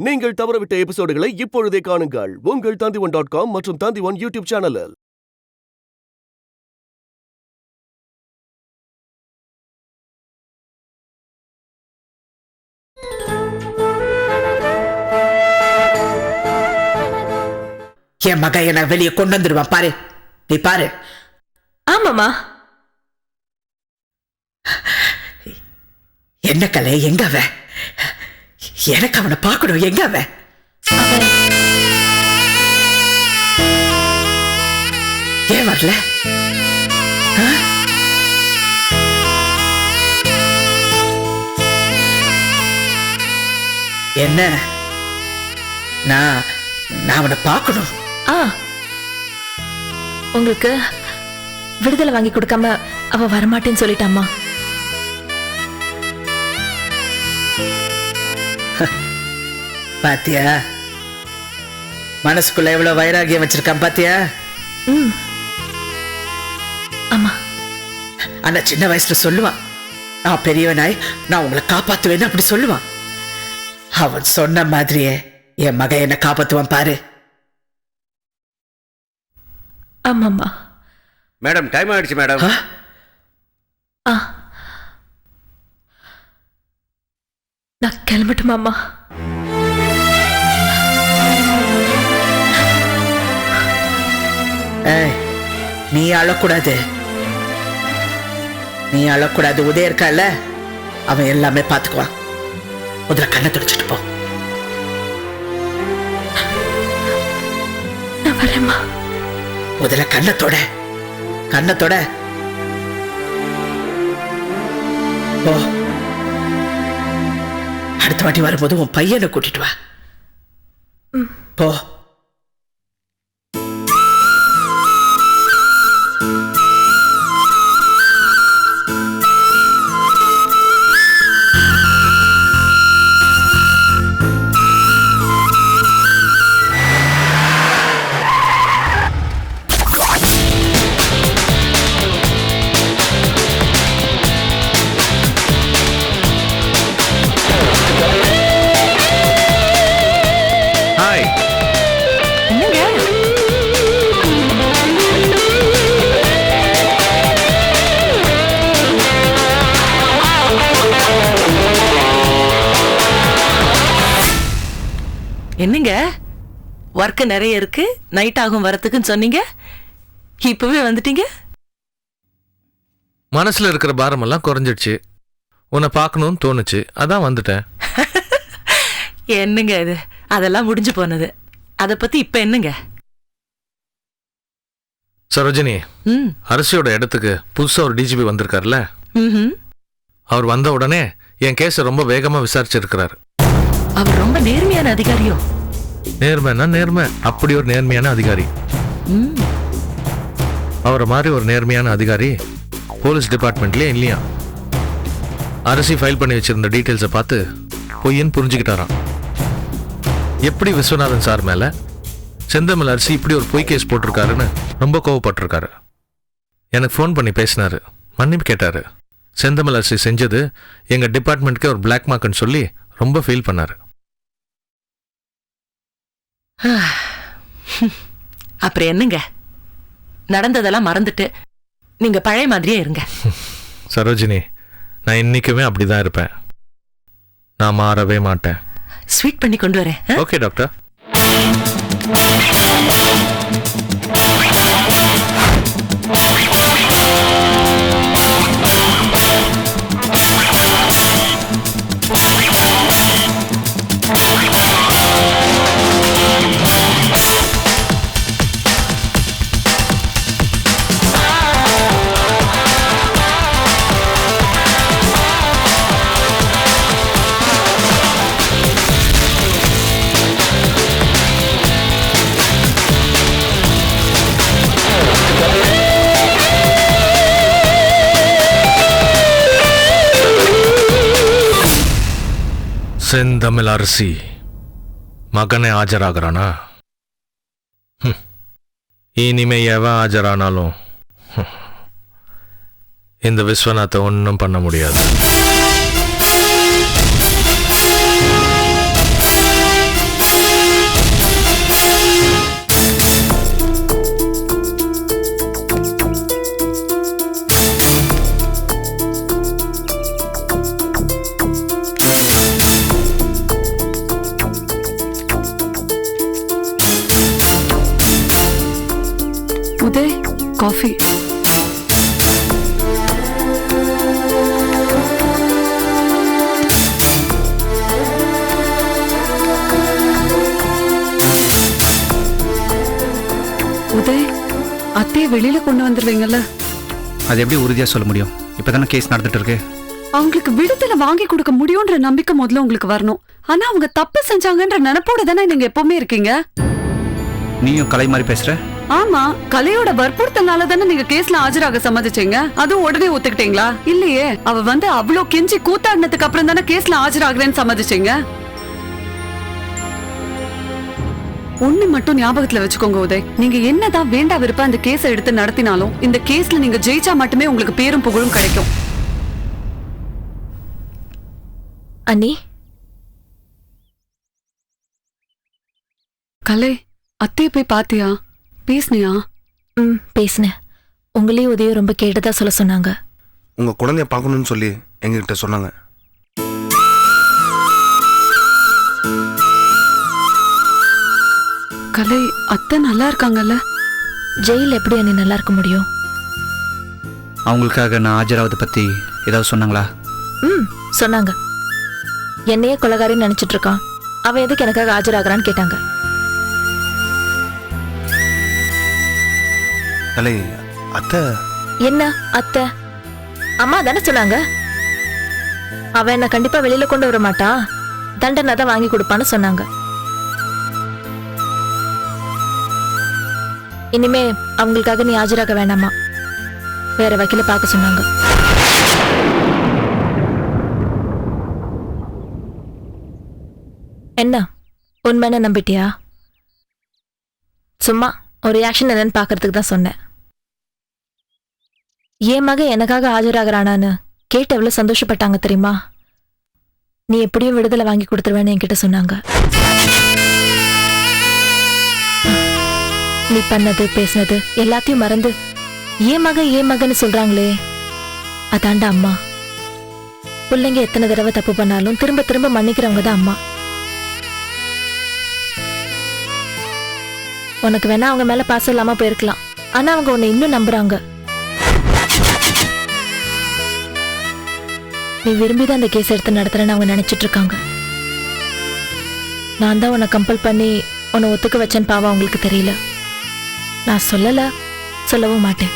நீங்கள் தவறவிட்ட எபிசோடுகளை இப்பொழுதே காணுங்கள் உங்கள் Tandivan.com மற்றும் Tandivan யூடியூப் சேனலில். என் மக என்ன வெளியே கொண்டு வந்துடுவான் பாரு, நீ பாரு. ஆமாமா. என்ன கலை, எங்க அவன்? எனக்கு அவனை பார்க்கணும், எங்க அவன்? ஏன் வரல? என்ன? நான் அவனை பார்க்கணும். உங்களுக்கு விடுதலை வாங்கி கொடுக்காம அவ வரமாட்டேன்னு சொல்லிட்டாமா. பாத்தியா, மனசுக்குள்ள எவ்வளவு வைராகியம் வச்சிருக்கான் பாத்தியா? ஆமா. ஆனா சின்ன வயசுல சொல்லுவான், நான் பெரியவனாய் நான் உங்களை காப்பாத்துவேன்னு அப்படி சொல்லுவான். அவன் சொன்ன மாதிரியே என் மகன் என்ன காப்பாத்துவான் பாரு. ஆமாம்மா. மேடம், டைம் ஆயிடுச்சு மேடம். நான் கிளம்பட்டுமாம்மா? நீ அழக்கூடாது, நீ அழக்கூடாது. உதய இருக்கால, அவன் எல்லாமே பாத்துக்குவான். முதல்ல கண்ணை துடைச்சிட்டு போ. நான் வரேம்மா. முதல்ல கண்ணத்தோட போ. அடுத்த வாட்டி வரும்போது உன் பையனை கூட்டிட்டு வா. போ. என்னங்க, ஒர்க் நிறைய இருக்கு, நைட் ஆகும் வரத்துக்குன்னு சொன்னீங்க, இப்பவே வந்துட்டீங்க. மனசுல இருக்கிற பாரமெல்லாம் குறைஞ்சிடுச்சு, உன்னை பார்க்கணும்னு தோணுச்சு, அதான் வந்துட்டேன். என்னங்க இது, அதெல்லாம் முடிஞ்சு போனது. அத பத்தி இப்ப என்னங்க? சரோஜினி, அரசியோட இடத்துக்கு புதுசா ஒரு டிஜிபி வந்திருக்காருல்ல, அவர் வந்த உடனே என் கேஸ ரொம்ப வேகமா விசாரிச்சிருக்கிறாரு. அவர் ரொம்ப நேர்மையான அதிகாரியோ? நேர்மைன்னா நேர்மை, அப்படி ஒரு நேர்மையான அதிகாரி. அவரை மாதிரி ஒரு நேர்மையான அதிகாரி போலீஸ் டிபார்ட்மெண்ட்லயே இல்லையா. அரசி ஃபைல் பண்ணி வச்சிருந்த டீட்டெயில்ஸை பார்த்து பொய்ன்னு புரிஞ்சுக்கிட்டாராம். எப்படி விஸ்வநாதன் சார் மேல செந்தமிழ் அரசி இப்படி ஒரு பொய் கேஸ் போட்டிருக்காருன்னு ரொம்ப கோவப்பட்டிருக்காரு. எனக்கு ஃபோன் பண்ணி பேசினாரு, மன்னிப்பு கேட்டாரு. செந்தமிழ் அரசி செஞ்சது எங்க டிபார்ட்மெண்ட்கே ஒரு பிளாக் மார்க்னு சொல்லி ரொம்ப ஃபீல் பண்ணாரு. அப்புறம் என்னங்க, நடந்ததெல்லாம் மறந்துட்டு நீங்க பழைய மாதிரியே இருங்க. சரோஜினி, நான் இன்னைக்குமே அப்படிதான் இருப்பேன், நான் மாறவே மாட்டேன். ஸ்வீட் பண்ணி கொண்டு வரேன். Okay doctor. செந்தமிழ் அரசி மகனே ஆஜராகிறானா? இனிமே எவன் ஆஜரானாலும் இந்த விஸ்வநாத்தை ஒன்றும் பண்ண முடியாது. காஃபி. உதய், அத்தையை வெளியில கொண்டு வந்துருவீங்கல்ல? அது எப்படி உறுதியா சொல்ல முடியும்? இப்பதானே கேஸ் நடந்துட்டு இருக்கு. அவங்களுக்கு விடுதலை வாங்கி கொடுக்க முடியும்ன்ற நம்பிக்கை முதல்ல உங்களுக்கு வரணும். ஆனா அவங்க தப்பு செஞ்சாங்கன்ற நினைப்போட தானே நீங்க எப்பவுமே இருக்கீங்க. நீயும் கலை மாதிரி பேசுற. ஆமா, கலையோட வற்புறுத்தனால தானே நீங்க கேஸ்ல ஆஜராக சம்மதிச்சீங்க. அதுவும் உடனே ஒத்துக்கிட்டீங்களா? இல்லையே, அவ வந்து அவ்வளோ கெஞ்சி கூத்தாடினதுக்கு அப்புறம் தானே கேஸ்ல ஆஜராகிறேன்னு சம்மதிச்சீங்க. ஒண்ணு மட்டும் ஞாபகத்துல வச்சுக்கோங்க உதய், நீங்க என்னதான் வேண்டா விருப்ப அந்த கேஸை எடுத்து நடத்தினாலும் இந்த கேஸ்ல நீங்க ஜெயிச்சா மட்டுமே உங்களுக்கு பேரும் புகழும் கிடைக்கும். அண்ணி, கலை, அத்தையை போய் பாத்தியா? பேசுனியா? பேசினேன். உங்களையும் உதயம் ரொம்ப கேட்டதா சொல்ல சொன்னாங்க. உங்க குழந்தைய பார்க்கணும்னு சொல்லி எங்ககிட்ட சொன்னாங்க. கலை, அத்தை நல்லா இருக்காங்கல்ல? ஜெயில் எப்படி அண்ணி நல்லா இருக்க முடியும்? அவங்களுக்காக நான் ஆஜராவதை பத்தி ஏதாவது சொன்னாங்களா? சொன்னாங்க. என்னையே கொலகாரின்னு நினைச்சிட்டு இருக்கான், அவன் எதுக்கு எனக்காக ஆஜராகிறான்னு கேட்டாங்க. கலை, அத்தை. என்ன அத்தை? அம்மா தானே சொன்னாங்க. அவன் என்ன கண்டிப்பா வெளியில கொண்டு வர மாட்டான், தண்டனை தான் வாங்கி கொடுப்பான்னு சொன்னாங்க. இனிமே அவங்களுக்காக நீ ஆஜராக வேண்டாமா, வேற வக்கீல பார்க்க சொன்னாங்க. என்ன உண்மைன்னு நம்பிட்டியா? சும்மா ஒரு ரியாக்ஷன் என்னன்னு பாக்குறதுக்கு தான் சொன்னேன். என் மகன் எனக்காக ஆஜராகிறானான்னு கேட்டு எவ்வளவு சந்தோஷப்பட்டாங்க தெரியுமா? நீ எப்படியும் விடுதலை வாங்கி கொடுத்துருவேன்னு என்கிட்ட சொன்னாங்க. நீ பண்ணது பேசினது எல்லாத்தையும் மறந்து ஏன் மகன்னு சொல்றாங்களே, அதாண்டா அம்மா. பிள்ளைங்க எத்தனை தடவை தப்பு பண்ணாலும் திரும்ப திரும்ப மன்னிக்கிறவங்க தான் அம்மா. உனக்கு வேணா அவங்க மேல பாசம் இல்லாம போயிருக்கலாம், ஆனா அவங்க உன்னை இன்னும் நம்புறாங்க. நீ விரும்பிதான் அந்த கேஸ் எடுத்து நடத்துறேன்னு அவங்க நினைச்சிட்டு இருக்காங்க. நான் தான் உன்னை கம்பல் பண்ணி உன்னை ஒத்துக்க வச்சேன்னு பாவம் அவங்களுக்கு தெரியல. நான் சொல்லல, சொல்லவும் மாட்டேன்.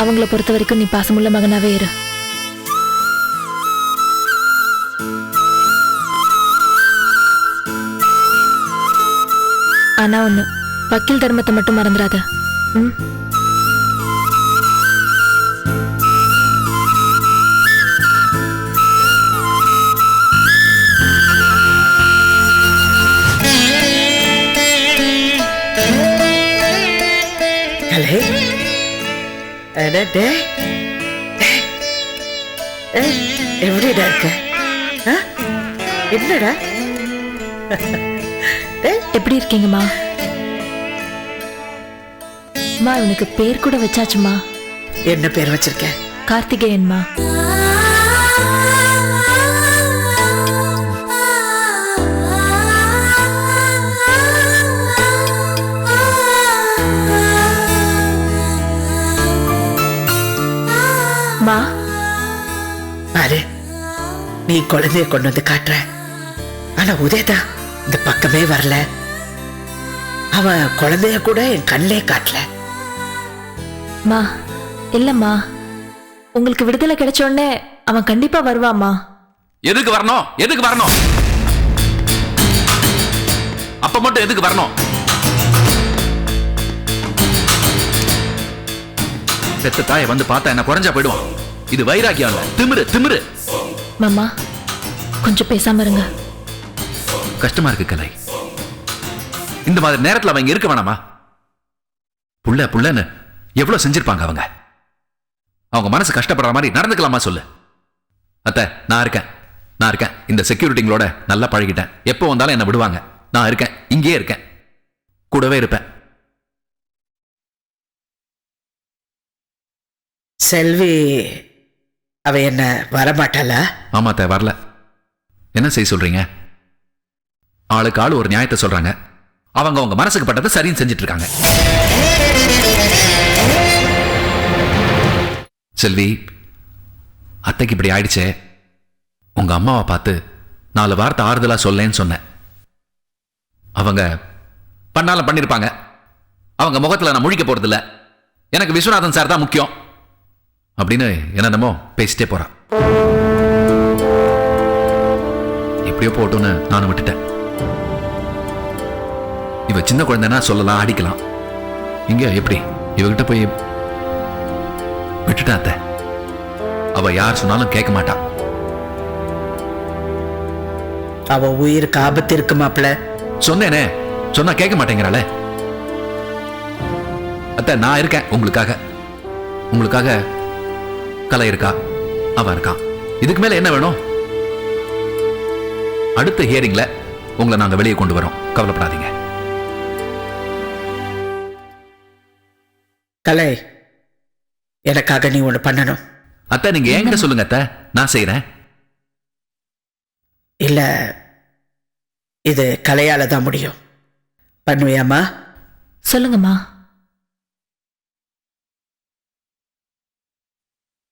அவங்கள பொறுத்த வரைக்கும் நீ பாசமுள்ள மகனாவே இரு. ஆனா ஒண்ணு, வக்கீல் தர்மத்தை மட்டும் மறந்துடாத. கலை, எப்படிடா இருக்க? என்னடா? எப்படி இருக்கீங்கம்மா? மா, இவனுக்கு பேர் கூட வச்சாச்சுமா. என்ன பேர் வச்சிருக்க? கார்த்திகேயன்மா. மா, பாரு, நீ குழந்தைய கொண்டு வந்து காட்டுற, ஆனா உதயதான் இந்த பக்கமே வரல. அவன் குழந்தைய கூட என் கண்ணிலே காட்டல. மா, இல்லம்மா, உங்களுக்கு விடுதலை கிடைச்ச உடனே அவன் கண்டிப்பா வருவாமா. எதுக்கு வரணும்? எதுக்கு வரணும்? அப்ப மட்டும் எதுக்கு வரணும்? பெத்த தாயை வந்து பார்த்தா என்ன குறைஞ்சா போயிடுவான். இது வைராக்கியம் இல்ல, திமிரு திமிரு. மாமா, கொஞ்சம் பேசாம இருங்க. கஷ்டமா இருக்கு கலை. இந்த மாதிரி நேரத்துல அவங்க இருக்க வேணாமா? புள்ள புள்ளன்னு எவ்வளவு செஞ்சிருப்பாங்க அவங்க. அவங்க மனசு கஷ்டப்படுற மாதிரி நடந்துக்கலாமா சொல்லு. அத்தை, நான் இருக்கேன். இந்த செக்யூரிட்டிங்களோட நல்லா பழகிட்டேன். எப்போ வந்தாலும் என்ன விடுவாங்க. நான் இருக்கேன், இங்கேயே இருக்கேன், கூடவே இருப்பேன். செல்வி அவ என்ன வரமாட்டாளா? ஆமா அத்தை, வரல. என்ன செய்ய சொல்றீங்க? ஆளுக்கு ஆளு ஒரு நியாயத்தை சொல்றாங்க. அவங்க உங்க மனசுக்கு பட்டதை சரின்னு செஞ்சுட்டு இருக்காங்க. செல்வி, அத்தைக்கு இப்படி ஆயிடுச்சே, உங்க அம்மாவை பார்த்து 4 வார்த்தை ஆறுதலா சொல்லேன்னு சொன்னேன். அவங்க பண்ணாலும் பண்ணிருப்பாங்க. அவங்க முகத்துல நான் முழிக்க போறது இல்ல. எனக்கு விஸ்வநாதன் சார் தான் முக்கியம் அப்படின்னு என்னென்னமோ பேசிட்டே போறான். எப்படியோ போட்டோன்னு நானும் விட்டுட்டேன். இவ சின்ன குழந்தைனா சொல்லலாம், அடிக்கலாம். இங்க எப்படி இவகிட்ட போய் விட்டுட்டேன் அத்தை. அவ யார் சொன்னாலும் கேட்க மாட்டா. அவ உயிருக்கு ஆபத்து இருக்கு மாப்பிள்ள. சொன்னேனே, சொன்னா கேட்க மாட்டேங்கிறாளே. அத்தை, நான் இருக்கேன் உங்களுக்காக. உங்களுக்காக கலை இருக்கா, அவன் இருக்கான். இதுக்கு மேல என்ன வேணும்? அடுத்த ஹியரிங்ல உங்களை நாங்க வெளியே கொண்டு வரோம், கவலைப்படாதீங்க. கலை, எனக்காக நீ ஒண்ணு பண்ணணும். அத்தை, நீங்க என்கிட்ட சொல்லுங்க அத்தை, நான் செய்யறேன். இல்ல, இது கலையால தான் முடியும். பண்ணுவியாமா? சொல்லுங்கம்மா.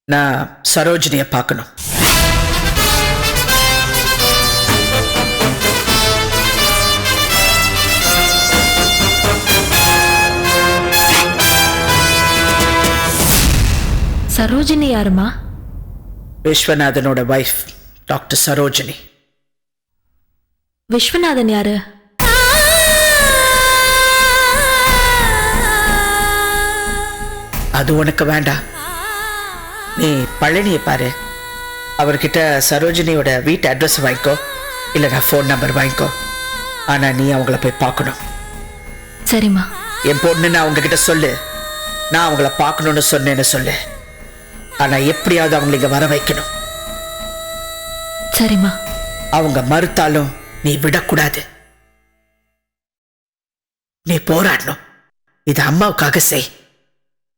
நான் சரோஜினிய பார்க்கணும். சரோஜினி யாருமா? விஸ்வநாதனோட வைஃப் டாக்டர் சரோஜினி. விஸ்வநாதன் யாரு? அது உனக்கு வேண்டாம். நீ பழனியை பாரு. அவர்கிட்ட சரோஜினியோட வீட்டு அட்ரஸ் வாங்கிக்கோ, இல்லைனா ஃபோன் நம்பர் வாங்கிக்கோ. ஆனா நீ அவங்கள போய் பார்க்கணும். சரிம்மா. என் பொண்ணு நான் அவங்க கிட்ட சொல்லு, நான் அவங்கள பார்க்கணும்னு சொன்னேன்னு சொல்லு. ஆனா எப்படியாவது அவங்களை இங்க வர வைக்கணும். சரிம்மா. அவங்க மறுத்தாலும் நீ விடக்கூடாது. நீ போராடணும். இது அம்மாவுக்காக செய்.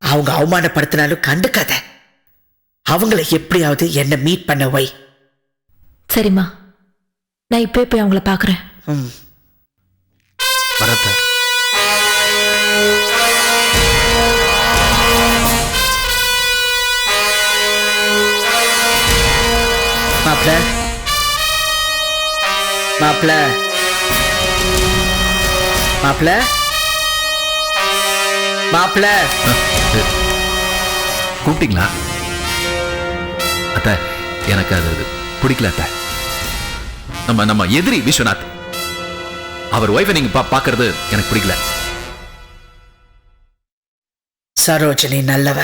அவங்க அவமானப்படுத்தினாலும் கண்டுக்காத. அவங்கள எப்படியாவது என்ன மீட் பண்ண வை. சரிம்மா, நான் இப்பவே போய் அவங்கள பார்க்குறேன். வரத்த மாப்ள, மாப்ள, மாப்ள, மாப்ள. கூப்பிட்டீங்களா அத்தை? எனக்கு அது பிடிக்கல அத்தை. நம்ம எதிரி விஸ்வநாத், அவர் ஒய்ஃபை நீங்க பாக்குறது எனக்கு பிடிக்கல. சரோஜினி நல்லவ.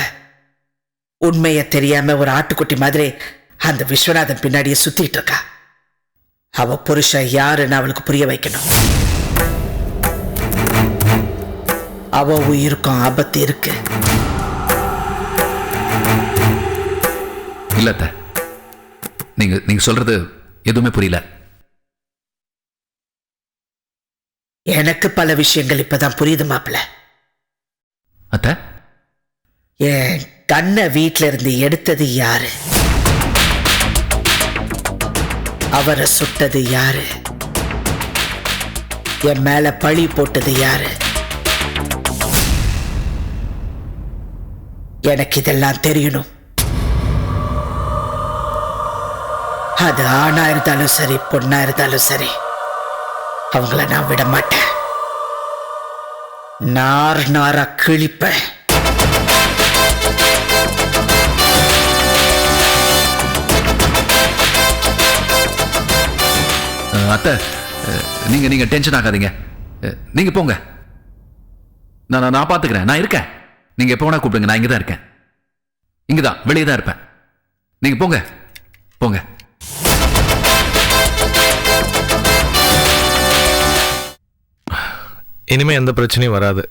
உண்மைய தெரியாம ஒரு ஆட்டுக்குட்டி மாதிரி அந்த விஸ்வநாதன் பின்னாடியே சுத்திட்டு இருக்கா. அவ புருஷன் யாருன்னு அவளுக்கு புரிய வைக்கணும். அவ உயிருக்கும் ஆபத்து இருக்கு. இல்ல அத்தை, நீங்க சொல்றது எதுவுமே புரியல. எனக்கு பல விஷயங்கள் இப்பதான் புரியுது மாப்பிள்ள. அத்தை, என் கண்ணை வீட்டுல இருந்து எடுத்தது யாரு? அவரை சுட்டது யாரு? என் மேல பழி போட்டது யாரு? எனக்கு இதெல்லாம் தெரியணும். அது ஆணா இருந்தாலும் சரி, பொண்ணா இருந்தாலும் சரி, அவங்கள நான் விட மாட்டேன். நார் நாரா கிழிப்பேன். அத்தை, நீங்க டென்ஷன் ஆகாதீங்க. நீங்க போங்க, நான் பாத்துக்கிறேன். நான் இருக்கேன். நீங்க எப்போ வேணா கூப்பிடுங்க, நான் இங்கதான் இருக்கேன். இங்கதான், வெளியே தான் இருப்பேன். நீங்க போங்க போங்க. இனிமே எந்த பிரச்சனையும் வராது.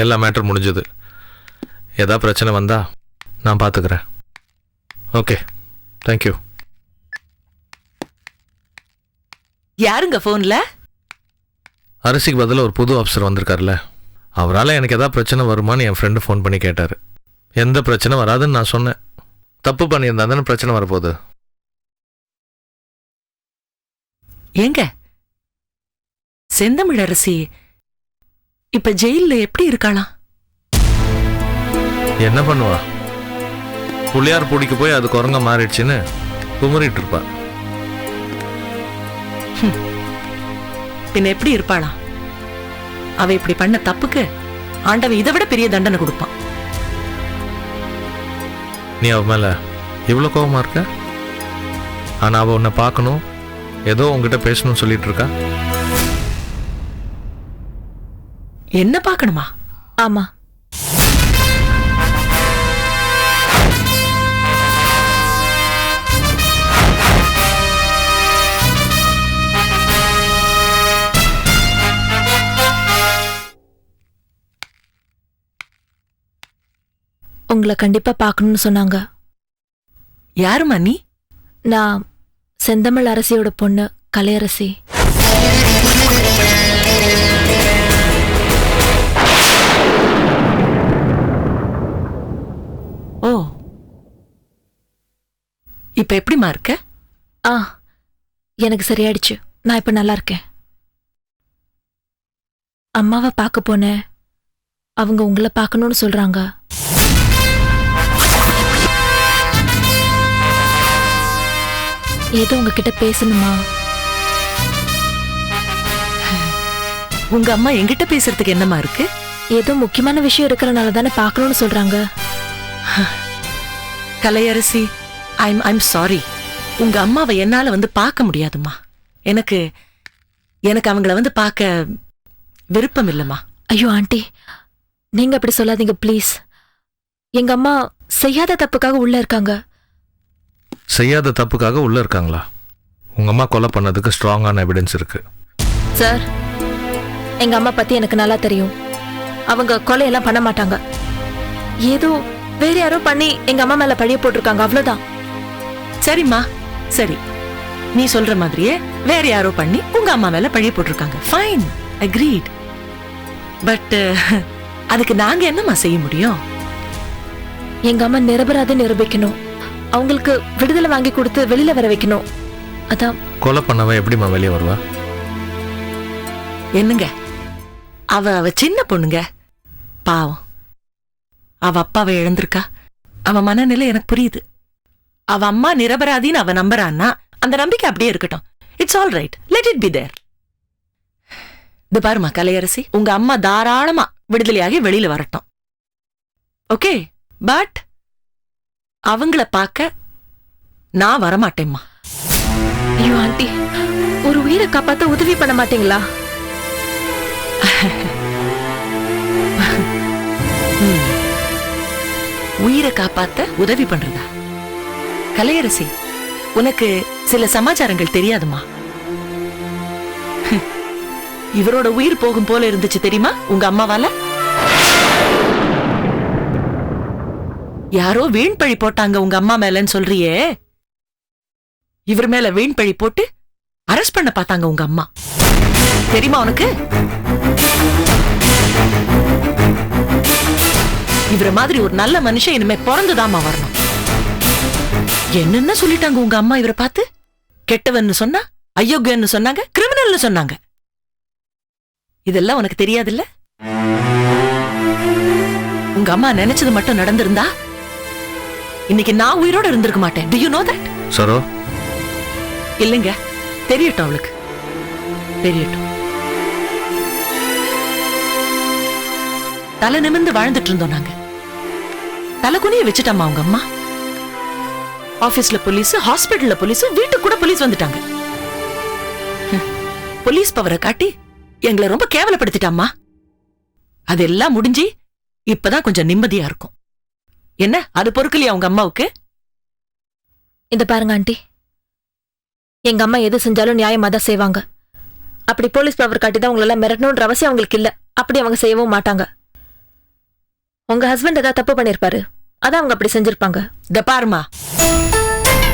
எல்லா மேட்டர் முடிஞ்சது. ஏதாவது பிரச்சனை வந்தா நான் பார்த்துக்கிறேன். Okay, thank you. யாருங்க போன்ல? அரிசிக்கு பதிலாக ஒரு புது ஆஃபீஸர் வந்திருக்காருல்ல, அவரால் எனக்கு எதாவது பிரச்சனை வருமானு என் ஃப்ரெண்டு ஃபோன் பண்ணி கேட்டார். எந்த பிரச்சனை வராதுன்னு நான் சொன்னேன். தப்பு பண்ணியிருந்தா தானே பிரச்சனை வரப்போகுது. ஏங்க, செந்தமிழரசி இப்ப ஜெயில்ல எப்படி இருக்காளாம்? என்ன பண்ணுவா? புள்ளியார் பிடிக்க போய் அது குரங்க மாறிடுச்சுன்னு குமரிட்டு இருப்பா. பின்ன எப்படி இருப்பாளாம்? அவ இப்படி பண்ண தப்புக்கு ஆண்டவன் இதை விட பெரிய தண்டனை கொடுப்பான். நீ அவ மேல இவ்வளவு கோபமா இருக்க? ஆனா அவ உன்னை பார்க்கணும், ஏதோ உங்ககிட்ட பேசணும்னு சொல்லிட்டு இருக்கா. என்ன பார்க்கணுமா? ஆமா, உங்களை கண்டிப்பா பார்க்கணும்னு சொன்னாங்க. யாருமா நீ? நான் செந்தமிழ் அரசியோட பொண்ணு கலையரசி. ஓ, இப்ப எப்படிமா இருக்க? ஆ, எனக்கு சரியாயிடுச்சு. நான் இப்ப நல்லா இருக்கேன். அம்மாவை பார்க்க போனேன். அவங்க உங்களை பார்க்கணும்னு சொல்றாங்க. ஏதோ உங்ககிட்ட பேசணுமா? உங்க அம்மா என்கிட்ட பேசுறதுக்கு என்னமா இருக்கு? ஏதோ முக்கியமான விஷயம் இருக்கிறனால தானே பார்க்கணும்னு சொல்றாங்க. Kalaiyarasi, I'm sorry. உங்க அம்மாவை என்னால வந்து பார்க்க முடியாதுமா. எனக்கு அவங்கள வந்து பார்க்க விருப்பம் இல்லம்மா. ஐயோ ஆண்டி, நீங்க அப்படி சொல்லாதீங்க ப்ளீஸ். எங்க அம்மா செய்யாத தப்புக்காக உள்ள இருக்காங்க. செய்யாத தப்புக்காக உள்ள இருக்காங்களா? உங்க அம்மா கொலை பண்ணதுக்கு ஸ்ட்ராங்கான எவிடன்ஸ் இருக்கு. சார், எங்க அம்மா பத்தி எனக்கு நல்லா தெரியும். அவங்க கொலையெல்லாம் பண்ண மாட்டாங்க. ஏதோ வேற யாரோ பண்ணி எங்க அம்மா மேல பழிய போட்டிருக்காங்க, அவ்வளவுதான். சரிம்மா, சரி, நீ சொல்ற மாதிரியே வேற யாரோ பண்ணி உங்க அம்மா மேல பழிய போட்டிருக்காங்க. Fine, agreed. பட் அதுக்கு நாங்க என்னம்மா செய்ய முடியும்? எங்க அம்மா நிரபராதி நிரூபிக்கணும். அவங்களுக்கு விடுதலை வாங்கி கொடுத்து வெளியில வர வைக்கணும். அதான். கொலை பண்ணவ எப்படிமா வெளியே வருவா? என்னங்க, அவ சின்ன பொண்ணுங்க, பாவம். அவ அப்பாவை இழந்திருக்கா. அவ மனநிலை எனக்கு புரியுது. அவ அம்மா நிரபராதின்னு அவ நம்புறான்னா அந்த நம்பிக்கை அப்படியே இருக்கட்டும். It's all right, let it be there. இது பாருமா கலையரசி, உங்க அம்மா தாராளமா விடுதலையாகி வெளியில வரட்டும். ஓகே, பட் அவங்கள பார்க்க நான் வரமாட்டேம்மா. ஐயோ ஆண்டி, ஒரு உயிரை காப்பாத்த உதவி பண்ண மாட்டீங்களா? உயிரை காப்பாத்த உதவி பண்றதா? கலையரசி, உனக்கு சில சமாச்சாரங்கள் தெரியாதுமா. இவரோட உயிர் போகும் போல இருந்துச்சு தெரியுமா உங்க அம்மாவால? யாரோ வீண் பழி போட்டாங்க உங்க அம்மா மேலன்னு சொல்றியே, இவர் மேல வீண் பழி போட்டு அரெஸ்ட் பண்ண பார்த்தாங்க உங்க அம்மா. தெரியுமா உனக்கு? இவர மாதிரி ஒரு நல்ல மனுஷன் இனிமே பிறந்துதாமா வரணும். என்னென்ன சொல்லிட்டாங்க உங்க அம்மா இவரை பார்த்து? கெட்டவன்னு சொன்னா, அயோக்கியன்னு சொன்னாங்க, கிரிமினல்னு சொன்னாங்க. இதெல்லாம் உனக்கு தெரியாதுல்ல? உங்க அம்மா நினைச்சது மட்டும் நடந்திருந்தா இன்னைக்கு நான் உயிரோட இருந்திருக்க மாட்டேன். Do you know that? Saro, இல்லைங்க, தெரியட்டும், அவளுக்கு தெரியட்டும். தலை நிமிர்ந்து வாழ்ந்துட்டு இருந்தோம் நாங்க. தலை குனிய வச்சுட்டாமா அவங்க அம்மா. ஆபீஸ்ல போலீஸ், ஹாஸ்பிடல்ல போலீஸ், வீட்டுக்கு கூட போலீஸ் வந்துட்டாங்க. போலீஸ் பவரை காட்டி எங்களை ரொம்ப கேவலப்படுத்திட்டாமா. அதெல்லாம் முடிஞ்சு இப்பதான் கொஞ்சம் நிம்மதியா இருக்கும். என்ன அது பொறுக்கலையா உங்க அம்மாவுக்கு? இந்த பாருங்க ஆண்டி, எங்க அம்மா எது செஞ்சாலும் நியாயமா தான் செய்வாங்க. அப்படி போலீஸ் பவர் காட்டி தான் உங்களெல்லாம் மிரட்டணுன்ற அவசியம் அவங்களுக்கு இல்ல. அப்படி அவங்க செய்யவும் மாட்டாங்க. உங்க ஹஸ்பண்ட் ஏதாவது தப்பு பண்ணிருப்பாரு, அதான் அவங்க அப்படி செஞ்சிருப்பாங்க. இந்த பாருமா,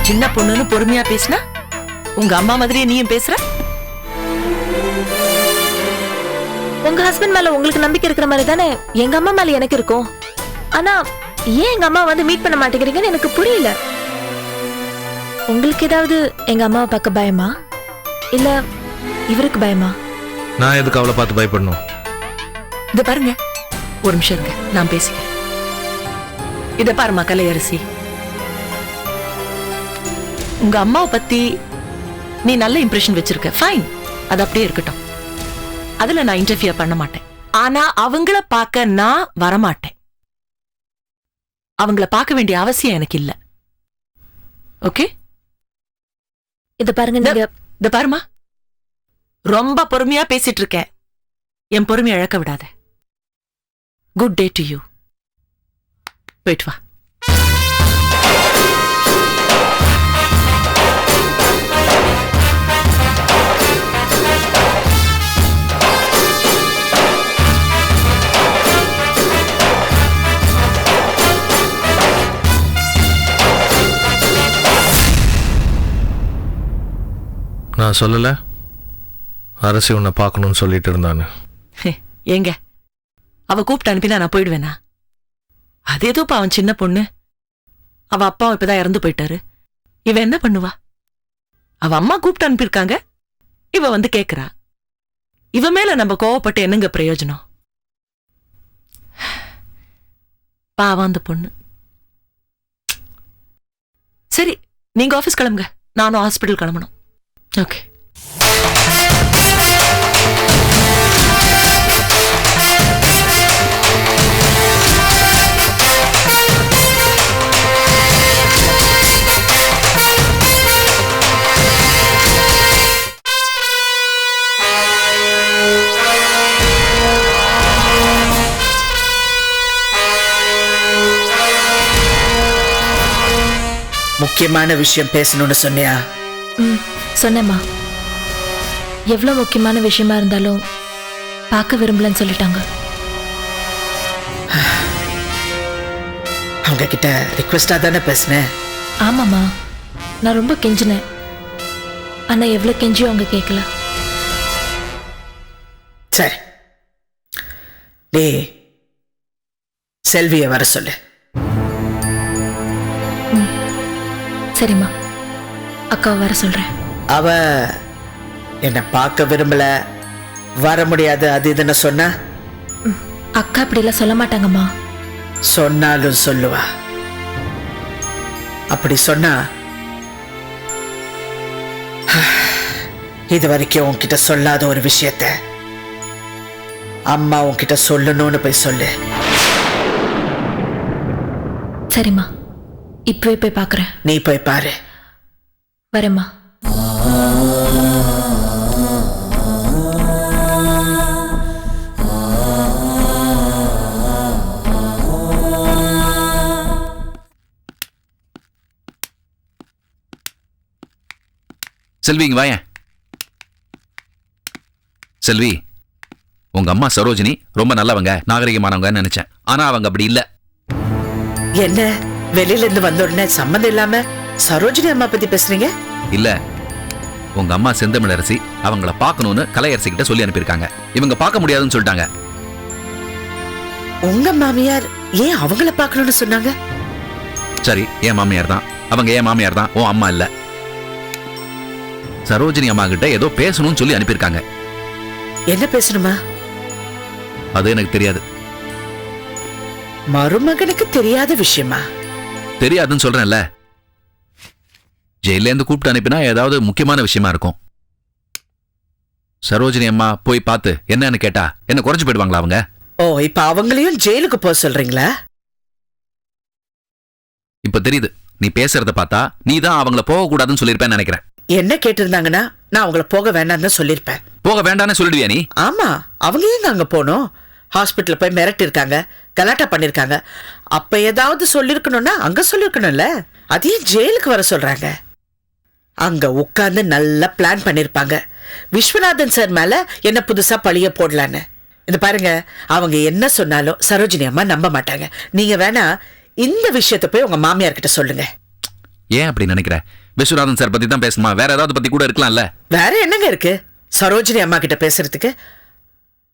சின்ன பொண்ணுன்னு பொறுமையா பேசினா உங்க அம்மா மாதிரியே நீயும் பேசுற. உங்க ஹஸ்பண்ட் மேல உங்களுக்கு நம்பிக்கை இருக்கிற மாதிரி தானே எங்க அம்மா மேல எனக்கு இருக்கும். ஆனா ஏன் எங்க அம்மா வந்து மீட் பண்ண மாட்டேங்கிறீங்கன்னு எனக்கு புரியல. உங்களுக்கு ஏதாவது எங்க அம்மாவை பார்க்க பயமா, இல்ல இவருக்கு பயமா? நான் எதுக்கு அவளை பார்த்து பயப்படணும்? இத பாருங்க, ஒரு நிமிஷம் இருங்க, நான் பேசிக்கிறேன். இத பாருமா கலையரசி, உங்க அம்மாவை பத்தி நீ நல்ல இம்ப்ரெஷன் வச்சிருக்க, ஃபைன், அது அப்படியே இருக்கட்டும். அதுல நான் இன்டர்ஃபியர் பண்ண மாட்டேன். ஆனா அவங்கள பார்க்க நான் வரமாட்டேன். அவங்கள பார்க்க வேண்டிய அவசியம் எனக்கு இல்ல. ஓகே? இத பாருங்க, நீங்க இத பாருமா, ரொம்ப பொறுமையா பேசிட்டு இருக்கேன். என் பொறுமையை இழக்க விடாத. Good day to you. போயிட்டு வா. நான் சொல்லல அரசி உன்னை பார்க்கணும்னு சொல்லிட்டு இருந்தான்னு. ஏங்க, அவ கூப்பிட்டு அனுப்பினா நான் போயிடுவேனா? அது ஏதோப்பா அவன் சின்ன பொண்ணு. அவ அப்பா இப்பதான் இறந்து போயிட்டாரு. இவ என்ன பண்ணுவா? அவ அம்மா கூப்பிட்டு அனுப்பியிருக்காங்க, இவ வந்து கேக்குறா. இவ மேல நம்ம கோவப்பட்டு என்னங்க பிரயோஜனம்? பாவம் அந்த பொண்ணு. சரி, நீங்க ஆபீஸ் கிளம்புங்க, நானும் ஹாஸ்பிட்டல் கிளம்பணும். ஓகே. முக்கியமான விஷயம் பேசணும்னு சொன்னியா? சொன்னேம்மா. எவ்வளவு முக்கியமான விஷயமா இருந்தாலும் பார்க்க விரும்பலன்னு சொல்லிட்டாங்க. அவங்க கிட்ட ரிக்வெஸ்டா தானே பேசினேன்? ஆமாம்மா, நான் ரொம்ப கெஞ்சினேன். ஆனா எவ்வளவு கெஞ்சியும் அவங்க கேட்கல. சரி, நீ செல்வியை வர சொல்லு. சரிம்மா, அக்காவை வர சொல்றேன். அவ என்ன பார்க்க விரும்பல, வர முடியாது, அது இதுன்னு சொன்னா? அக்கா அப்படி எல்லாம் சொல்ல மாட்டாங்கம்மா. சொன்னாலும் சொல்லுவா. அப்படி சொன்னா இது வரைக்கும் உன்கிட்ட சொல்லாத ஒரு விஷயத்த அம்மா உன்கிட்ட சொல்லணும்னு போய் சொல்லு. சரிம்மா, இப்பவே போய் பார்க்கறேன். நீ போய் பாரு. வரேம்மா. செல்வி, இங்க வாயேன். செல்வி, உங்க அம்மா சரோஜினி ரொம்ப நல்லவங்க, நாகரிகமானவங்கன்னு நினைச்சேன். ஆனா அவங்க அப்படி இல்ல. என்ன, வெளியில இருந்து வந்த உடனே சம்மந்தம் இல்லாம சரோஜினி அம்மா பத்தி பேசுறீங்க? இல்ல, உங்க அம்மா செந்தமிழரசி அவங்கள பார்க்கணும்னு கலையரசி கிட்ட சொல்லி அனுப்பியிருக்காங்க. இவங்க பார்க்க முடியாதுன்னு சொல்லிட்டாங்க. உங்க மாமியார் ஏன் அவங்கள பார்க்கணும்னு சொன்னாங்க? சரி, என் மாமியார் தான். அவங்க என் மாமியார் தான், உன் அம்மா இல்ல. சரோஜினி அம்மா கிட்ட ஏதோ பேசணும்னு சொல்லி அனுப்பியிருக்காங்க. என்ன பேசணுமா? அது எனக்கு தெரியாது. மருமகனுக்கு தெரியாத விஷயமா? தெரியாதுன்னு சொல்றேன்ல. ஜெயில இருந்து கூப்பிட்டு அனுப்பினா ஏதாவது முக்கியமான விஷயமா இருக்கும். சரோஜினி அம்மா போய் பார்த்து என்னன்னு கேட்டா என்ன குறைஞ்சு போயிடுவாங்களா அவங்க? ஓ, இப்ப அவங்களையும் ஜெயிலுக்கு போக சொல்றீங்களா? இப்ப தெரியுது, நீ பேசுறத பார்த்தா நீ தான் அவங்கள போக கூடாதுன்னு சொல்லிருப்பேன்னு நினைக்கிறேன். என்ன கேட்டிருந்தாங்கன்னா நான் அவங்கள போக வேண்டாம்னு சொல்லிருப்பேன். போக வேண்டாம்னு சொல்லிடுவியா நீ? ஆமா, அவங்க ஏங்க அங்க போனோம்? ஹாஸ்பிட்டல் போய் மிரட்டி இருக்காங்க, கலாட்டா பண்ணிருக்காங்க. அப்ப ஏதாவது சொல்லிருக்கணும்னா அங்க சொல்லிருக்கணும்ல. அதையும் ஜெயிலுக்கு வர சொல்றாங்க. அங்க உட்கார்ந்து நல்லா பிளான் பண்ணிருப்பாங்க. விஸ்வநாதன் சார் மேல என்ன புதுசா பழிய போடலான்னு. இது பாருங்க, அவங்க என்ன சொன்னாலும் சரோஜினி அம்மா நம்ப மாட்டாங்க. நீங்க வேணா இந்த விஷயத்தை போய் உங்க மாமியார் கிட்ட சொல்லுங்க. ஏன் அப்படி நினைக்கிற? விஸ்வநாதன் சார் பத்தி தான் பேசணுமா? வேற ஏதாவது பத்தி கூட இருக்கலாம்ல. வேற என்னங்க இருக்கு சரோஜினி அம்மா கிட்ட பேசுறதுக்கு?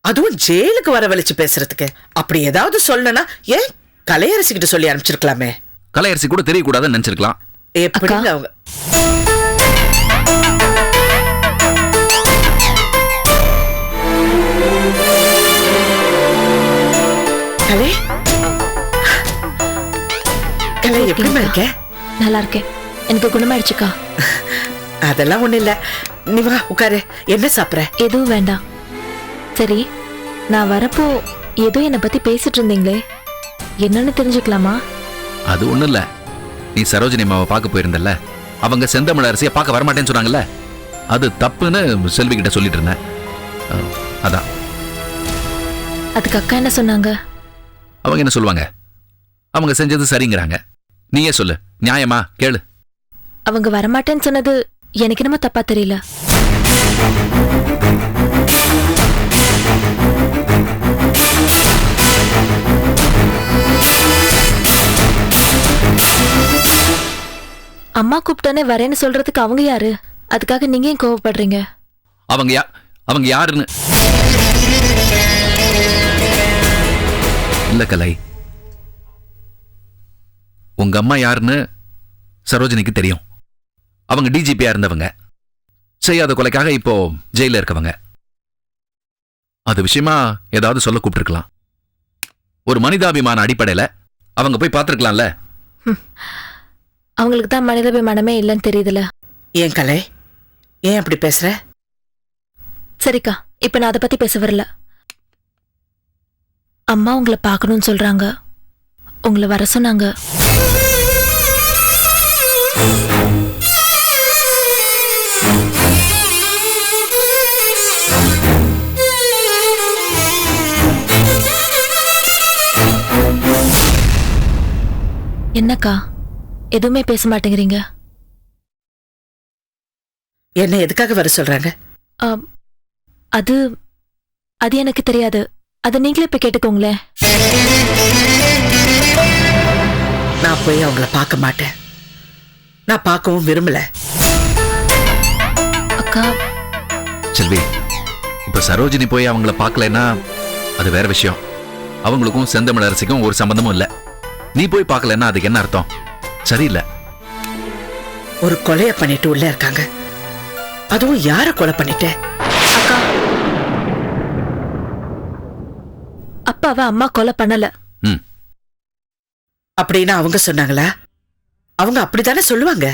அதுவும் ஜெயிலுக்கு வரவழைச்சு பேசுறதுக்கு. அப்படி ஏதாவது சொல்லணும்னா ஏன் கலையரசி கிட்ட சொல்லி அனுப்பிச்சிருக்கலாமே. கலையரசி கூட தெரியக்கூடாதுன்னு நினைச்சிருக்கலாம். எப்படிங்க அவங்க? எப்படிமா இருக்க? நல்லா இருக்கேன். எனக்கு குணமாயிடுச்சுக்கா. அதெல்லாம் ஒண்ணு இல்ல. நீ வா உட்காரு. என்ன சாப்பிடுற? எதுவும் வேண்டாம். சரி, நான் வரப்போ ஏதோ என்னை பத்தி பேசிட்டு இருந்தீங்களே, என்னன்னு தெரிஞ்சுக்கலாமா? அது ஒண்ணும் இல்ல. நீ சரோஜினி அம்மாவை பார்க்க போயிருந்தல்ல, அவங்க செந்தமிழ் அரசியை பார்க்க வரமாட்டேன்னு சொன்னாங்கல்ல, அது தப்புன்னு செல்வி கிட்ட சொல்லிட்டு இருந்தேன். அதான். அதுக்கு அக்கா என்ன சொன்னாங்க? அவங்க என்ன சொல்லுவாங்க? அவங்க செஞ்சது சரிங்கிறாங்க. நீயே சொல்லு, நியாயமா கேளு. அவங்க வரமாட்டேன்னு சொன்னது எனக்கு என்னமோ தப்பா தெரியல. அம்மா கூப்பிட்டானே வரேன்னு சொல்றதுக்கு அவங்க யாரு? அதுக்காக நீங்க ஏன் கோவப்படுறீங்க? அவங்க யாருன்னு இல்ல கலை, உங்க அம்மா யாருன்னு சரோஜினிக்கு தெரியும். அவங்க டிஜிபியா இருந்தவங்க, செய்யாத கொலைக்காக இப்போ ஜெயில இருக்கவங்க. அது விஷயமா ஏதாவது சொல்ல கூப்பிட்டுருக்கலாம். ஒரு மனிதாபிமான அடிப்படையில அவங்க போய் பார்த்துருக்கலாம்ல. அவங்களுக்கு தான் மனிதாபிமானமே இல்லைன்னு தெரியுதுல. ஏன் கலை, ஏன் அப்படி பேசுற? சரிக்கா, இப்ப நான் அதை பத்தி பேச வரல. அம்மா உங்களை பார்க்கணும்னு சொல்றாங்க, உங்களை வர சொன்னாங்க. என்னக்கா எதுவுமே பேச மாட்டேங்கிறீங்க? என்ன எதுக்காக வர சொல்றாங்க? அது அது எனக்கு தெரியாது. அதை நீங்களே இப்ப கேட்டுக்கோங்களேன். நான் போய் அவங்கள பார்க்க மாட்டேன். நான் பார்க்கவும் விரும்பல. அக்கா, செல்வி, இப்ப சரோஜினி போய் அவங்கள பார்க்கலன்னா அது வேற விஷயம். அவங்களுக்கும் செந்தமிழ் அரசிக்கும் ஒரு சம்பந்தமும் இல்ல. நீ போய் பார்க்கலன்னா அதுக்கு என்ன அர்த்தம்? சரியில்லை. ஒரு கொலைய பண்ணிட்டு உள்ள இருக்காங்க. அதுவும் யார கொலை பண்ணிட்ட? அக்கா, அப்பாவை அம்மா கொலை பண்ணல. அப்படின்னு அவங்க சொன்னாங்களா? அவங்க அப்படித்தானே சொல்லுவாங்க.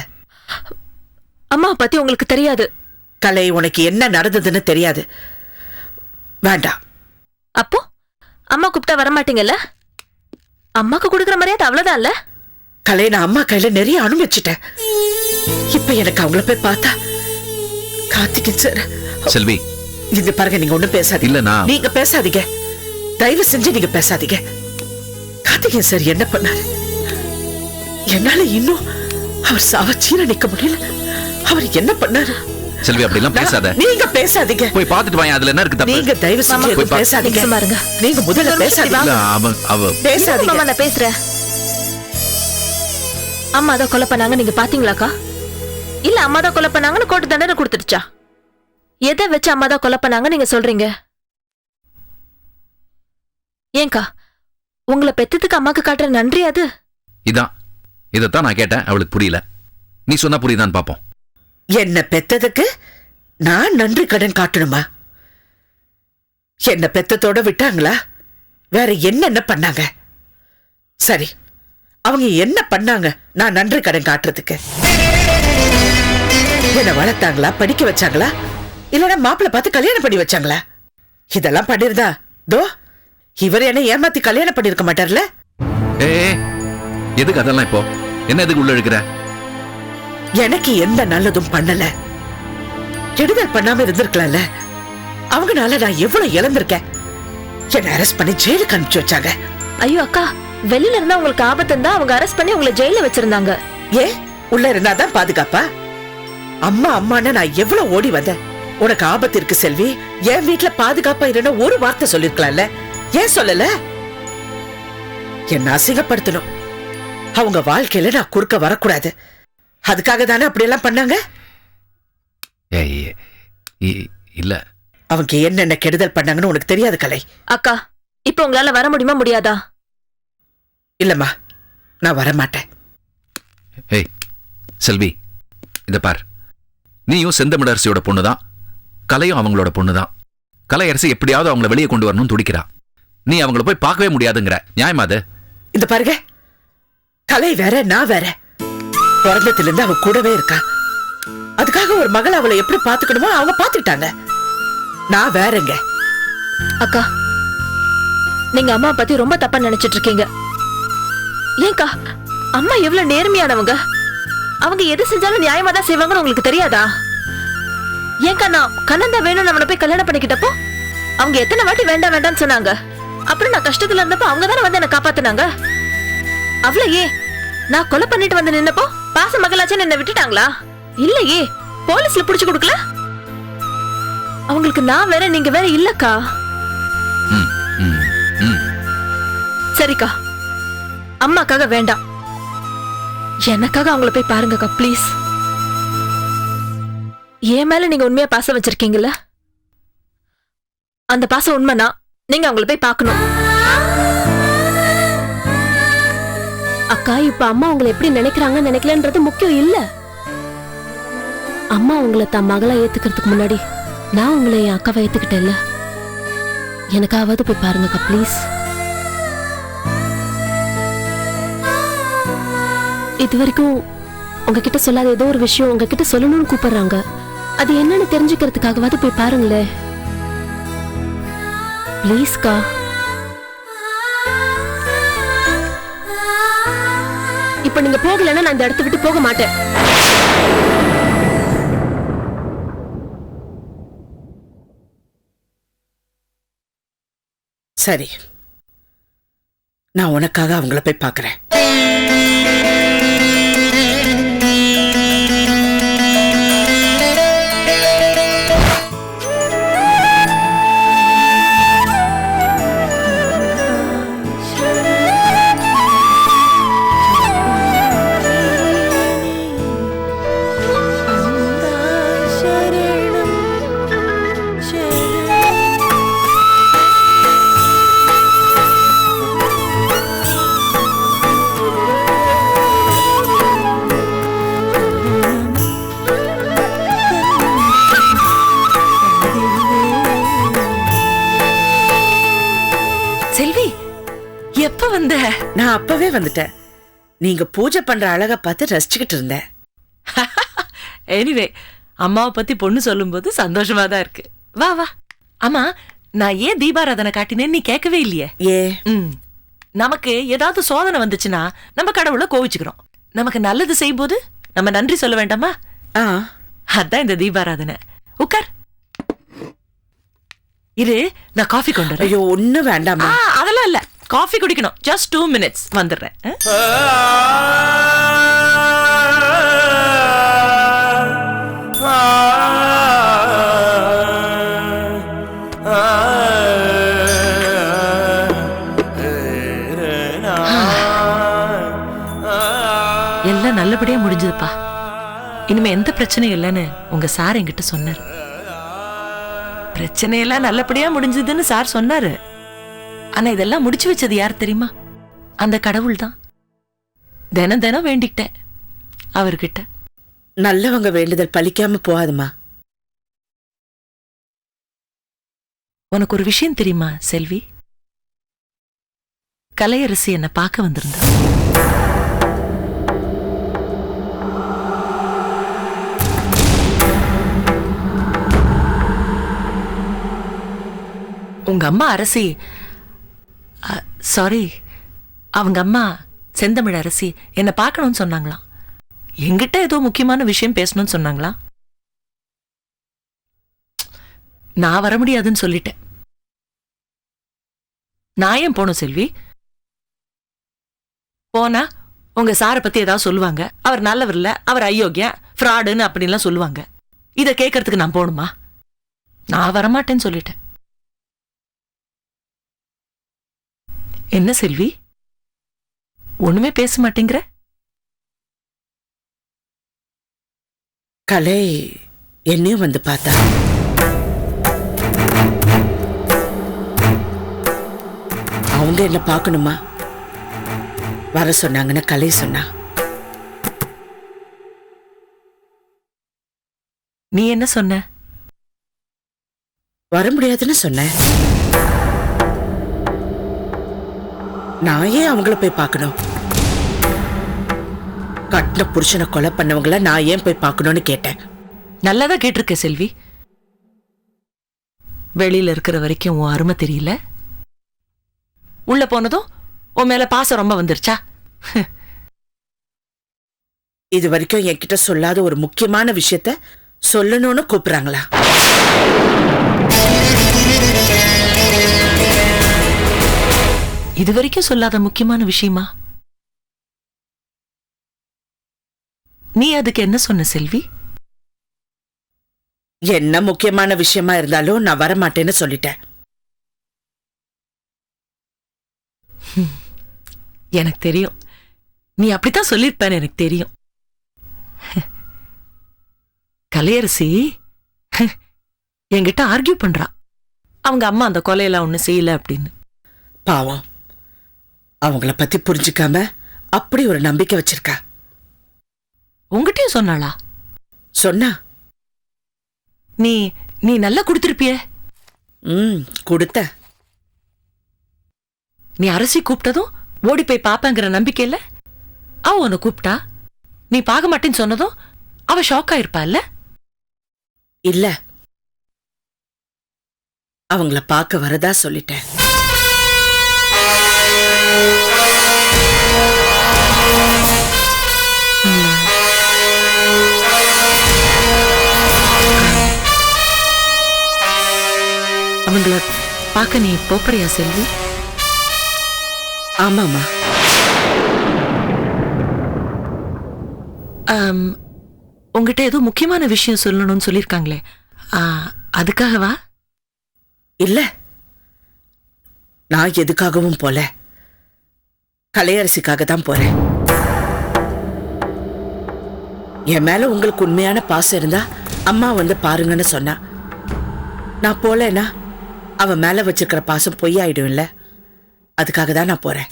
அம்மா பத்தி உங்களுக்கு தெரியாது. கலை, உனக்கு என்ன நடந்ததுன்னு தெரியாது. வேண்டாம். அப்போ அம்மா கூப்பிட்டா வரமாட்டீங்கல்ல? அம்மாக்கு கொடுக்குற மரியாதை அவ்வளவுதான் இல்ல? கலை, நான் அம்மா கையில நிறைய அனுபவிச்சுட்டேன். இப்ப எனக்கு அவங்கள போய் பார்த்தா கார்த்திகேயன் சார். செல்வி, இங்க பாருங்க, நீங்க ஒண்ணும் பேசாதீங்க. இல்ல, நீங்க பேசாதீங்க, தயவு செஞ்சு நீங்க பேசாதீங்க. கார்த்திகேயன் சார் என்ன பண்ணாரு? என்னால இன்னும் அவர் சாவச்சீர நிக்க முடியல. அவர் என்ன பண்ணாரு? செல்வி, அப்படி எல்லாம் பேசாத. நீங்க பேசாதீங்க. போய் பார்த்துட்டு வாங்க, அதுல என்ன இருக்கு தப்பு? நீங்க தயவு செஞ்சு போய் பேசாதீங்க. பாருங்க, நீங்க முதல்ல பேசாதீங்க. பேசாதீங்க. அம்மா, நான் பேசுறேன். அம்மா தான் கொலை பண்ணாங்க, நீங்க பாத்தீங்களாக்கா? இல்ல அம்மா தான் கொலை பண்ணாங்கன்னு கோர்ட்டு தண்டனை கொடுத்துடுச்சா? எதை வச்சு அம்மா தான் கொலை பண்ணாங்க நீங்க சொல்றீங்க? ஏங்கா, உங்களை பெத்ததுக்கு அம்மாக்கு காட்டுற நன்றி அது? இதத்தான் நான் கேட்டேன், அவளுக்கு புரியல. நீ சொன்னா புரியுதான்னு பாப்போம். என்ன பெத்ததுக்கு நான் நன்றி கடன் காட்டணுமா? என்ன பெத்தத்தோட விட்டாங்களா? வேற என்னென்ன பண்ணாங்க? சரி, அவங்க என்ன பண்ணாங்க நான் நன்றி கடன் காட்டுறதுக்கு? என்ன வளர்த்தாங்களா, படிக்க வச்சாங்களா, இல்லனா மாப்பிள்ள பார்த்து கல்யாணம் பண்ணி வச்சாங்களா? இதெல்லாம் பண்ணிருந்தா தோ இவர் என்ன ஏமாத்தி கல்யாணம் பண்ணிருக்க மாட்டார்ல? எதுக்கு அதெல்லாம் இப்போ? என்ன எதுக்கு உள்ள இருக்கிற? எனக்கு எந்த நல்லதும் பண்ணல, கெடுதல் பண்ணாம இருந்திருக்கலாம்ல. அவங்கனால நான் எவ்வளவு இழந்திருக்கேன். என்ன அரெஸ்ட் பண்ணி ஜெயிலுக்கு அனுப்பிச்சு வச்சாங்க. ஐயோ அக்கா, வெளியில இருந்தா உங்களுக்கு ஆபத்து தான் அவங்க அரெஸ்ட் பண்ணி உங்களை ஜெயில வச்சிருந்தாங்க. ஏன் உள்ள இருந்தாதான் பாதுகாப்பா? அம்மா அம்மான்னு நான் எவ்வளவு ஓடி வந்தேன். உனக்கு ஆபத்து இருக்கு செல்வி, என் வீட்டுல பாதுகாப்பா இருன்னு ஒரு வார்த்தை சொல்லிருக்கலாம்ல. ஏன் சொல்லல? என்ன அசிங்கப்படுத்தணும். அவங்க வாழ்க்கையில நான் குறுக்க வரக்கூடாது. அதுக்காக தானே அப்படியெல்லாம் பண்ணாங்க. இல்ல, அவங்க என்னென்ன கெடுதல் பண்ணாங்கன்னு உனக்கு தெரியாது கலை. அக்கா, இப்ப உங்களால வர முடியுமா முடியாதா? இல்லம்மா, நான் வர மாட்டேன். ஏய் செல்வி, இத பார், நீயும் செந்தமிழரசியோட பொண்ணுதான், கலையும் அவங்களோட பொண்ணுதான். கலையரசி எப்படியாவது அவங்கள வெளியே கொண்டு வரணும்னு துடிக்கிறா. நீ அவங்கள போய் பார்க்கவே முடியாதுங்கிற, நியாயமா அது? இந்த பாருங்க, கலை வேற, நான் வேற. பிறந்ததுல இருந்து அவ கூடவே இருக்கா. அதுக்காக ஒரு மகள் அவளை எப்படி பாத்துக்கணுமோ அவங்க பாத்துக்கிட்டாங்க. நான் வேறங்க. அக்கா, நீங்க அம்மா பத்தி ரொம்ப தப்பா நினைச்சிட்டு இருக்கீங்க. ஏங்கா, அம்மா எவ்வளவு நேர்மையானவங்க. அவங்க எது செஞ்சாலும் நியாயமா தான் செய்வாங்கன்னு உங்களுக்கு தெரியாதா? ஏங்கா, நான் கண்ணந்தா வேணும்னு அவனை போய் கல்யாணம் பண்ணிக்கிட்டப்போ அவங்க எத்தனை வாட்டி வேண்டாம் வேண்டாம்னு சொன்னாங்க. அப்புறம் நான் கஷ்டத்துல இருந்தப்போ அவங்க தானே வந்து என்ன காப்பாத்தினாங்க. அவ்வளவு நான் கொலை பண்ணிட்டு வந்து நின்னப்போ பாச மகளாச்சுன்னு என்ன விட்டுட்டாங்களா? இல்லையே, போலீஸ்ல புடிச்சு கொடுக்கல. அவங்களுக்கு நான் வேற நீங்க வேற இல்லக்கா. சரிக்கா, அம்மாக்காக வேண்டாம், எனக்காக அவங்கள போய் பாருங்கக்கா ப்ளீஸ். என் மேல நீங்க உண்மையா பாசம் வச்சிருக்கீங்கல்ல, அந்த பாசம் உண்மைனா நீங்க அவங்கள போய் பார்க்கணும். அக்கா, இப்ப அம்மா உங்களை எப்படி நினைக்கிறாங்க நினைக்கலன்றது முக்கியம் இல்ல. அம்மா உங்களை தன் மகளா ஏத்துக்கிறதுக்கு முன்னாடி நான் உங்களை என் அக்காவை ஏத்துக்கிட்டேன்ல. எனக்காவது போய் பாருங்கக்கா ப்ளீஸ். இது வரைக்கும் உங்ககிட்ட சொல்லாத ஏதோ ஒரு விஷயம் உங்ககிட்ட சொல்லணும்னு கூப்பிடுறாங்க. அது என்னன்னு தெரிஞ்சுக்கிறதுக்காகவாது போய் பாருங்களேன் ப்ளீஸ்கா. இப்ப நீங்க போகலன்னா நான் இந்த இடத்த விட்டு போக மாட்டேன். சரி, நான் உனக்காக அவங்கள போய் பார்க்கறேன். நான் அப்பவே வந்துட்டேன். நீங்க பூஜை பண்ற அழக பார்த்து ரசிச்சுக்கிட்டு இருந்தேன். எனிவே, அம்மாவை பத்தி பொண்ணு சொல்லும் போது சந்தோஷமா தான் இருக்கு. வா வா. அம்மா, நான் ஏன் தீபாராதனை காட்டினேன்னு நீ கேட்கவே இல்லையே. நமக்கு ஏதாவது சோதனை வந்துச்சுன்னா நம்ம கடவுளை கோவிச்சுக்கிறோம். நமக்கு நல்லது செய்யும் போது நம்ம நன்றி சொல்ல வேண்டாமா? அதான் இந்த தீபாராதனை. உட்கார். இரு, நான் காஃபி கொண்டு வரேன். ஐயோ, ஒண்ணு வேண்டாமா? அதெல்லாம் இல்ல, காஃபி குடிக்கணும். ஜஸ்ட் 2 minutes வந்துடுறேன். எல்லாம் நல்லபடியா முடிஞ்சதுப்பா. இனிமே எந்த பிரச்சனையும் இல்லைன்னு உங்க சார் என்கிட்ட சொன்னாரு. பிரச்சனையெல்லாம் நல்லபடியா முடிஞ்சதுன்னு சார் சொன்னாரு. ஆனா இதெல்லாம் முடிச்சு வச்சது யார் தெரியுமா? அந்த கடவுள் தான். தினம் தினம் வேண்டிக்கிட்டேன் அவர்கிட்ட. நல்லவங்க வேண்டுதல் பலிக்காம போகாதுமா. உனக்கு ஒரு விஷயம் தெரியுமா செல்வி? கலையரசி என்ன பார்க்க வந்திருந்தா. உங்க அம்மா அரசி, சாரி, அவங்க அம்மா செந்தமிழ் அரசி என்ன பார்க்கணும்னு சொன்னாங்களாம். என்கிட்ட ஏதோ முக்கியமான விஷயம் பேசணும்னு சொன்னாங்களாம். நான் வர முடியாதுன்னு சொல்லிட்டேன். நான் ஏன் போனோம் செல்வி? போனா உங்க சாரை பத்தி ஏதாவது சொல்லுவாங்க. அவர் நல்லவர் இல்ல, அவர் அயோக்கியா, ஃப்ராடுன்னு அப்படின்லாம் சொல்லுவாங்க. இதை கேட்கறதுக்கு நான் போகணுமா? நான் வரமாட்டேன்னு சொல்லிட்டேன். என்ன செல்வி, ஒண்ணுமே பேச மாட்டேங்கிற? கலை என்னையும் வந்து பார்த்தா. அவங்க என்ன பார்க்கணுமா? வர சொன்னாங்கன்னு கலை சொன்னா. நீ என்ன சொன்ன? வர முடியாதுன்னு சொன்ன. நான் ஏன் அவங்கள போய் பார்க்கணும்? கட்டின புருஷனை கொலை பண்ணவங்கள நான் ஏன் போய் பார்க்கணும்னு கேட்டேன். நல்லாதான் கேட்டிருக்க செல்வி. வெளியில இருக்கிற வரைக்கும் உன் அருமை தெரியல, உள்ள போனதும் உன் மேல பாசம் ரொம்ப வந்துருச்சா? இது வரைக்கும் என்கிட்ட சொல்லாத ஒரு முக்கியமான விஷயத்த சொல்லணும்னு கூப்பிடுறாங்களா? இது வரைக்கும் சொல்லாத முக்கியமான விஷயமா? நீ அதுக்கு என்ன சொன்ன செல்வி? என்ன முக்கியமான விஷயமா இருந்தாலும் நான் வரமாட்டேன்னு சொல்லிட்டேன். எனக்கு தெரியும், நீ அப்படித்தான் சொல்லிருப்பேன்னு எனக்கு தெரியும். கலையரசி என்கிட்ட ஆர்கியூ பண்றா, அவங்க அம்மா அந்த கொலையெல்லாம் ஒண்ணு செய்யல அப்படின்னு. பாவம், அவங்கள பத்தி புரிஞ்சுக்காம அப்படி ஒரு நம்பிக்கை வச்சிருக்கா. உங்ககிட்டயும் சொன்னாளா? சொன்னா. நீ நீ நல்லா கொடுத்திருப்பிய. கொடுத்த. நீ அரசி கூப்பிட்டதும் ஓடி போய் பாப்பங்கிற நம்பிக்கையில அவ உன்னை கூப்பிட்டா. நீ பார்க்க மாட்டேன்னு சொன்னதும் அவ ஷாக் ஆயிருப்பா இல்ல? இல்ல, அவங்கள பார்க்க வரதா சொல்லிட்டேன். அவங்கள பார்க்க நீ போப்பறியா செல்வி? ஆமாமா. உங்ககிட்ட ஏதோ முக்கியமான விஷயம் சொல்லணும்னு சொல்லிருக்காங்களே, அதுக்காகவா? இல்ல, நான் எதுக்காகவும் போல, கலையரசிக்காக தான் போறேன். என் மேல உங்களுக்கு உண்மையான பாசம் இருந்தா அம்மா வந்து பாருங்கன்னு சொன்னா. நான் போலனா அவ மேல வச்சிருக்கிற பாசம் பொய்யாயிடும் இல்ல, அதுக்காக தான் நான் போறேன்.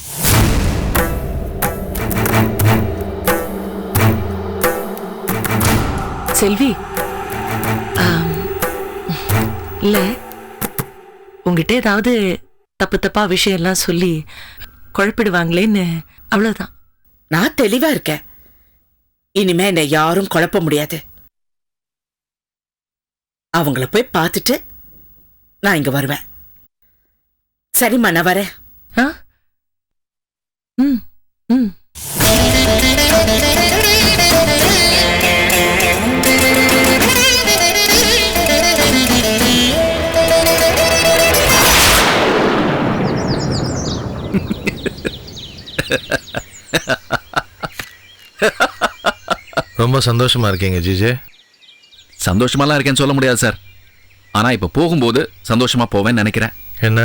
செல்வி, இல்ல உங்ககிட்ட ஏதாவது தப்பு தப்பா விஷயம் எல்லாம் சொல்லி குழப்பிடுவாங்களேன்னு, அவ்வளவுதான். நான் தெளிவா இருக்கேன். இனிமே என்னை யாரும் குழப்ப முடியாது. அவங்கள போய் பார்த்துட்டு நான் இங்க வருவேன். சரிம்மா, நான் வரேன். ரொம்ப சந்தோஷமா இருக்கீங்க ஜிஜே. சந்தோஷமாலாம் இருக்கேன்னு சொல்ல முடியாது சார். ஆனா இப்ப போகும்போது சந்தோஷமா போவேன்னு நினைக்கிறேன். என்ன?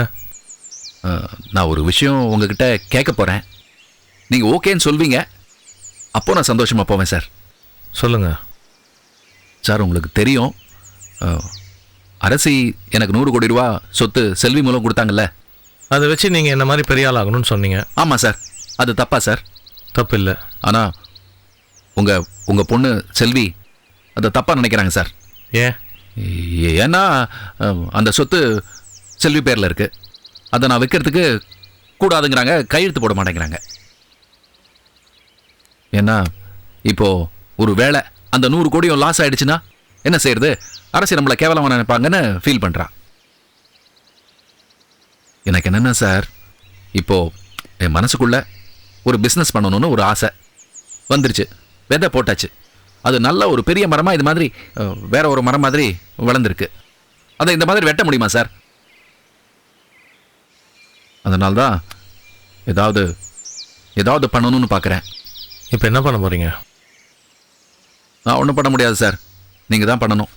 நான் ஒரு விஷயம் உங்ககிட்ட கேட்க போறேன். நீங்க ஓகேன்னு சொல்வீங்க, அப்போ நான் சந்தோஷமா போவேன் சார். சொல்லுங்க சார். உங்களுக்கு தெரியும், அரசி எனக்கு 100 கோடி ரூபா சொத்து செல்வி மூலம் கொடுத்தாங்கல்ல. அதை வச்சு நீங்க என்ன மாதிரி பெரிய ஆள் ஆகணும்னு சொன்னீங்க. ஆமா சார். அது தப்பா சார்? தப்பு இல்லை. ஆனா உங்க பொண்ணு செல்வி அதை தப்பா நினைக்கிறாங்க சார். ஏன்? ஏன்னா அந்த சொத்து செல்வி பேர்ல இருக்கு. அதை நான் வைக்கிறதுக்கு கூடாதுங்கிறாங்க, கையெழுத்து போட மாட்டேங்கிறாங்க. ஏன்னா இப்போ ஒரு வேளை அந்த 100 கோடியும் லாஸ் ஆயிடுச்சுன்னா என்ன செய்யறது? அரசு நம்மளை கேவலமா நினைப்பாங்கன்னு ஃபீல் பண்றா. எனக்கு என்னன்னா சார், இப்போ என் மனசுக்குள்ள ஒரு பிஸ்னஸ் பண்ணணும்னு ஒரு ஆசை வந்துருச்சு. விதை போட்டாச்சு. அது நல்ல ஒரு பெரிய மரமா இது மாதிரி வேற ஒரு மரம் மாதிரி வளர்ந்துருக்கு. அதை இந்த மாதிரி வெட்ட முடியுமா சார்? அதனால்தான் ஏதாவது பண்ணணும்னு பார்க்குறேன். இப்போ என்ன பண்ண போறீங்க? நான் ஒன்றும் பண்ண முடியாது சார், நீங்க தான் பண்ணணும்.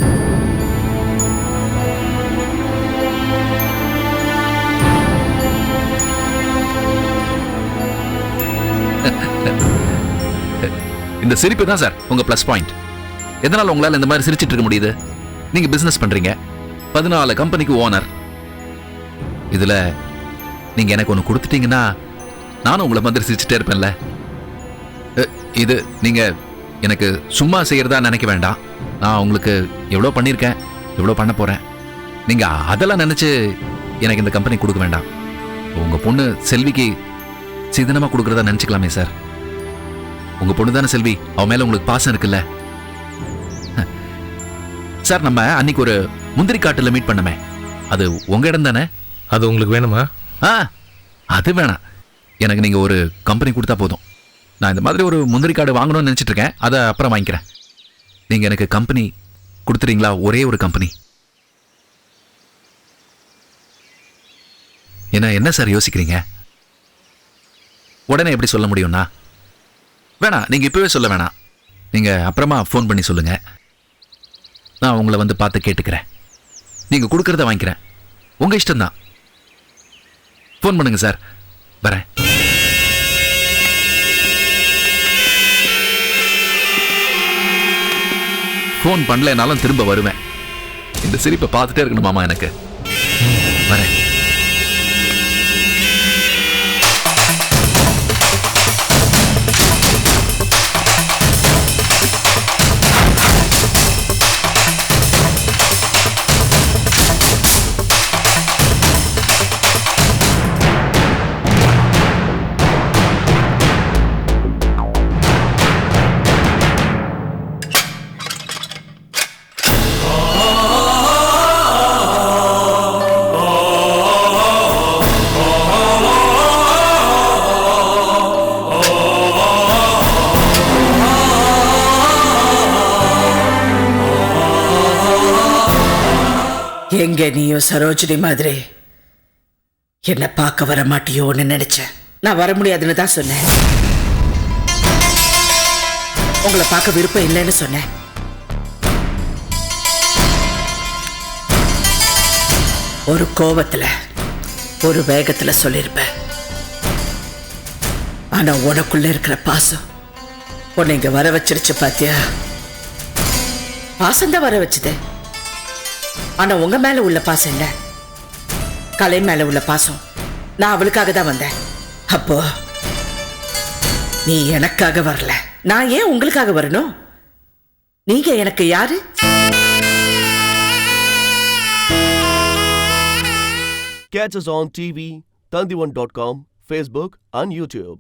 இந்த சிரிப்பு தான் சார் உங்க பிளஸ் பாயிண்ட். எதனால உங்களால் இந்த மாதிரி சிரிச்சிட்டு இருக்க முடியுது? நீங்க பிசினஸ் பண்றீங்க, 14 கம்பெனிக்கு ஓனர். இதுல நீங்க எனக்கு ஒன்று கொடுத்துட்டீங்கன்னா நானும் உங்களை மாதிரி சிரிச்சுட்டே இருப்பேன்ல. இது நீங்க எனக்கு சும்மா செய்யறதா நினைக்க வேண்டாம். நான் உங்களுக்கு எவ்வளோ பண்ணியிருக்கேன், எவ்வளோ பண்ண போறேன். நீங்க அதெல்லாம் நினைச்சு எனக்கு இந்த கம்பெனி கொடுக்க வேண்டாம். உங்க பொண்ணு செல்விக்கு சீதனமா கொடுக்கறதா நினைச்சுக்கலாமே சார். உங்க பொண்ணு தானே செல்வி, அவன் மேல உங்களுக்கு பாசம் இருக்குல்ல? சார், நம்ம அன்னைக்கு ஒரு முந்திரி காட்டுல மீட் பண்ணமே, அது உங்க இடம் தானே? அது உங்களுக்கு வேணுமா? அது வேணாம், எனக்கு நீங்க ஒரு கம்பெனி கொடுத்தா போதும். நான் இந்த மாதிரி ஒரு முந்திரி காடு வாங்கணும்னு நினைச்சிட்டு இருக்கேன், அதை அப்புறம் வாங்கிக்கிறேன். நீங்க எனக்கு கம்பெனி கொடுத்துறீங்களா? ஒரே ஒரு கம்பெனி. என்ன சார் யோசிக்கிறீங்க? உடனே எப்படி சொல்ல முடியும்னா? வேணாம், நீங்க இப்பவே சொல்ல வேணாம். நீங்க அப்புறமா ஃபோன் பண்ணி சொல்லுங்க. நான் உங்களை வந்து பார்த்து கேட்டுக்கிறேன். நீங்க கொடுக்கறத வாங்கிக்கிறேன். உங்க இஷ்டம்தான். ஃபோன் பண்ணுங்க சார், வரேன். ஃபோன் பண்ணலனாலும் திரும்ப வருவேன். இந்த சிரிப்பை பார்த்துட்டே இருக்கணும் மாமா எனக்கு. வரேன். எங்க நீயும் சரோஜினி மாதிரி என்ன பார்க்க வர மாட்டியோன்னு நினைச்சேன். நான் வர முடியாதுன்னு தான் சொன்னேன். உங்களை பார்க்க விருப்பம் இல்லைன்னு சொன்னேன். ஒரு கோபத்துல, ஒரு வேகத்துல சொல்லியிருப்பேன். ஆனா உனக்குள்ள இருக்கிற பாசம் உன்னை இங்க வர வச்சிருச்சு. பாத்தியா, பாசம்தான் வர வச்சுது. ஆனா உங்க மேல உள்ள பாசம் இல்ல, கலை மேல உள்ள பாசம். நான் அவளுக்காக தான் வந்தேன். அப்போ நீ எனக்காக வரல, நான் ஏன் உங்களுக்காக வரணும்? நீங்க எனக்கு யாரு? Catch us on TV, Tandivan.com, Facebook and YouTube.